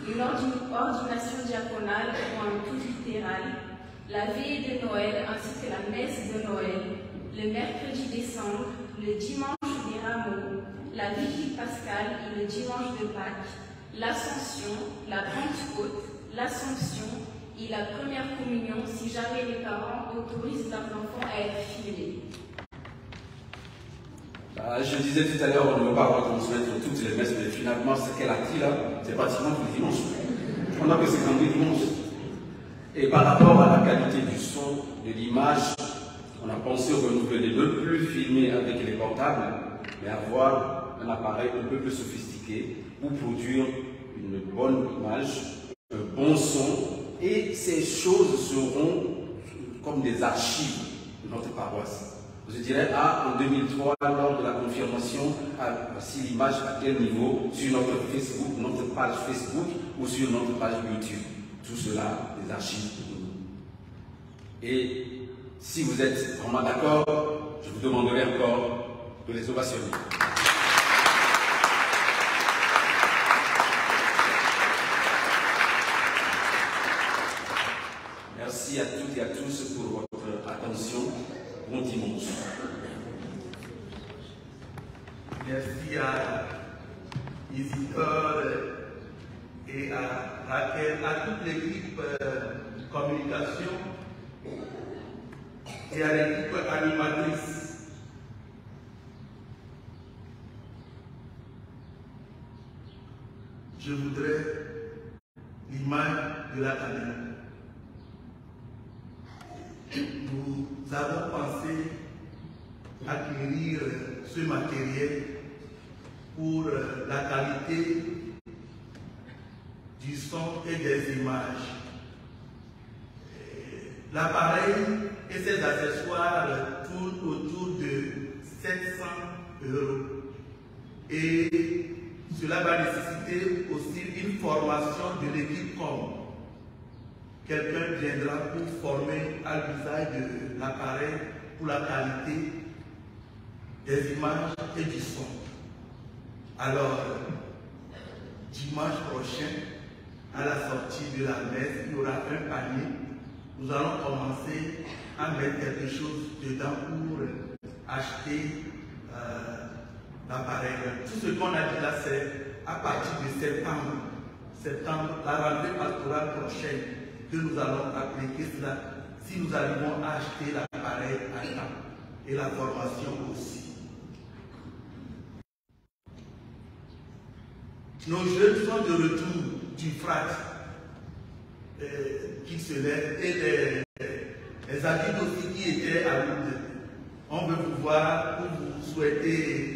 une ordination diaconale ou un culte littéral, la veillée de Noël ainsi que la messe de Noël, le mercredi décembre, le dimanche des rameaux, la vigile pascale et le dimanche de Pâques, l'Ascension, la Pentecôte, l'Assomption et la première communion si jamais les parents autorisent leurs enfants à être filmés. Je disais tout à l'heure, on ne veut pas retransmettre toutes les messes, mais finalement, ce qu'elle a dit là, c'est pratiquement tout le dimanche. On a que 52 dimanches. Et par rapport à la qualité du son, de l'image, on a pensé renouveler, ne plus filmer avec les portables, mais avoir un appareil un peu plus sophistiqué pour produire une bonne image, un bon son, et ces choses seront comme des archives de notre paroisse. Je dirais, en 2003, lors de la confirmation, si l'image à quel niveau, sur notre Facebook, notre page Facebook ou sur notre page YouTube. Tout cela, des archives pour nous. Et si vous êtes vraiment d'accord, je vous demanderai encore de les ovationner. Merci à toutes et à tous pour votre attention. Bon dimanche. Merci à Isidore et à Raquel, à toute l'équipe communication et à l'équipe animatrice. Je voudrais l'image de la caméra. Nous avons pensé acquérir ce matériel pour la qualité du son et des images. L'appareil et ses accessoires tournent autour de 700 €. Et cela va nécessiter aussi une formation de l'équipe com. Quelqu'un viendra pour former à l'usage de l'appareil pour la qualité des images et du son. Alors, dimanche prochain, à la sortie de la messe, il y aura un panier. Nous allons commencer à mettre quelque chose dedans pour acheter l'appareil. Tout ce qu'on a dit là, c'est à partir de septembre, la rentrée pastorale prochaine, que nous allons appliquer cela si nous arrivons à acheter l'appareil à temps et la formation aussi. Nos jeunes sont de retour du frat qui se lèvent et les adultes aussi qui étaient à Lourdes. On veut vous voir pour vous souhaiter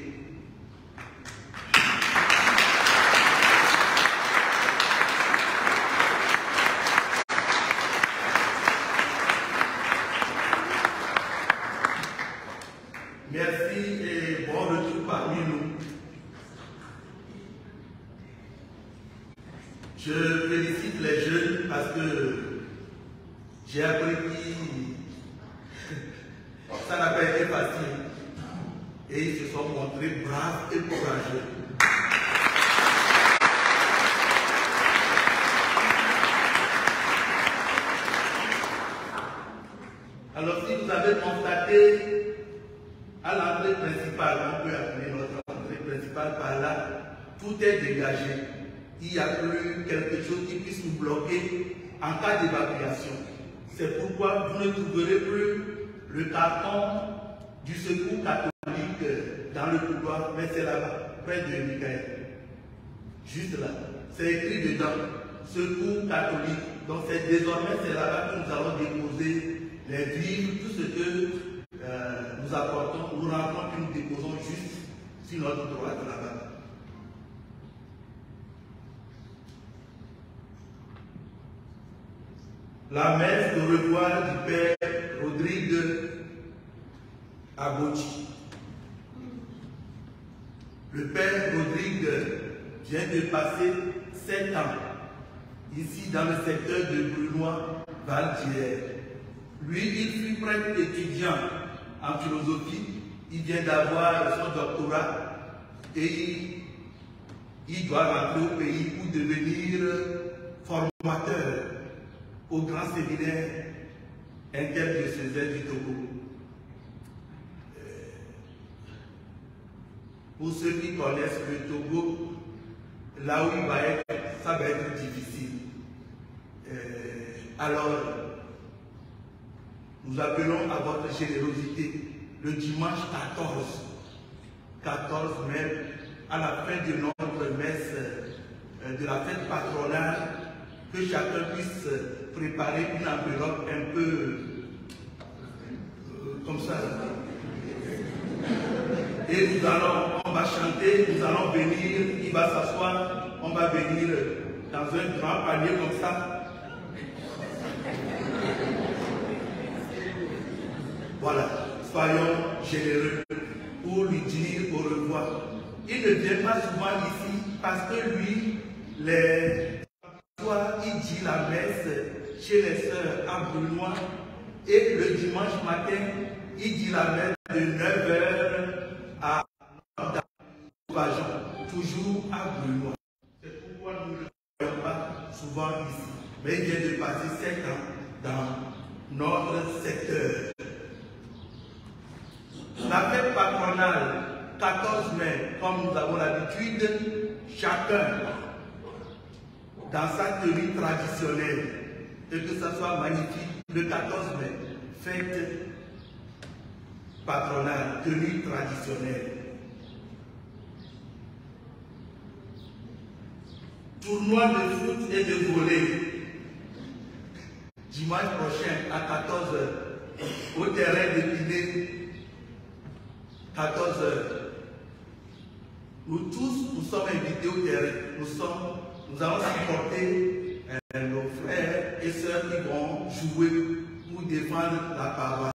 merci et bon retour parmi nous. Je félicite les jeunes parce que j'ai appris que ça n'a pas été facile et ils se sont montrés braves et courageux. Alors si vous avez constaté à l'entrée principale, on peut appeler notre entrée principale par là, tout est dégagé. Il n'y a plus quelque chose qui puisse nous bloquer en cas d'évacuation. C'est pourquoi vous ne trouverez plus le carton du secours catholique dans le couloir, mais c'est là-bas, près de Michael. Juste là. C'est écrit dedans, secours catholique. Donc c'est désormais c'est là-bas que nous allons déposer les vivres, tout ce que nous apportons, nous rentrons et nous déposons juste sur notre droite là-bas. La messe de revoir du Père Rodrigue Aboti. Le Père Rodrigue vient de passer 7 ans ici dans le secteur de Brunois-Val-d'Hier. Lui, il fut prêtre étudiant en philosophie. Il vient d'avoir son doctorat et il doit rentrer au pays pour devenir formateur au grand séminaire interdiocésain du Togo. Pour ceux qui connaissent le Togo, là où il va être, ça va être difficile. Alors, nous appelons à votre générosité le dimanche 14 mai, à la fin de notre messe de la fête patronale, que chacun puisse préparer une enveloppe un peu comme ça. Et on va chanter, nous allons venir, il va s'asseoir, on va venir dans un grand panier comme ça. Voilà, soyons généreux pour lui dire au revoir. Il ne vient pas souvent ici parce que lui, les soirs, il dit la messe chez les sœurs à Brunois et le dimanche matin, il dit la messe de 9h à Notre-Dame, toujours à Brunois. C'est pourquoi nous ne le voyons pas souvent ici. Mais il vient de passer 7 ans dans notre secteur. La fête patronale, 14 mai, comme nous avons l'habitude, chacun dans sa tenue traditionnelle, et que ça soit magnifique, le 14 mai, fête patronale, tenue traditionnelle. Tournoi de foot et de volley, dimanche prochain à 14h, au terrain de Pinet. 14h. Nous tous, nous sommes invités au terrain. Nous allons supporter nos frères et sœurs qui vont jouer pour défendre la paroisse.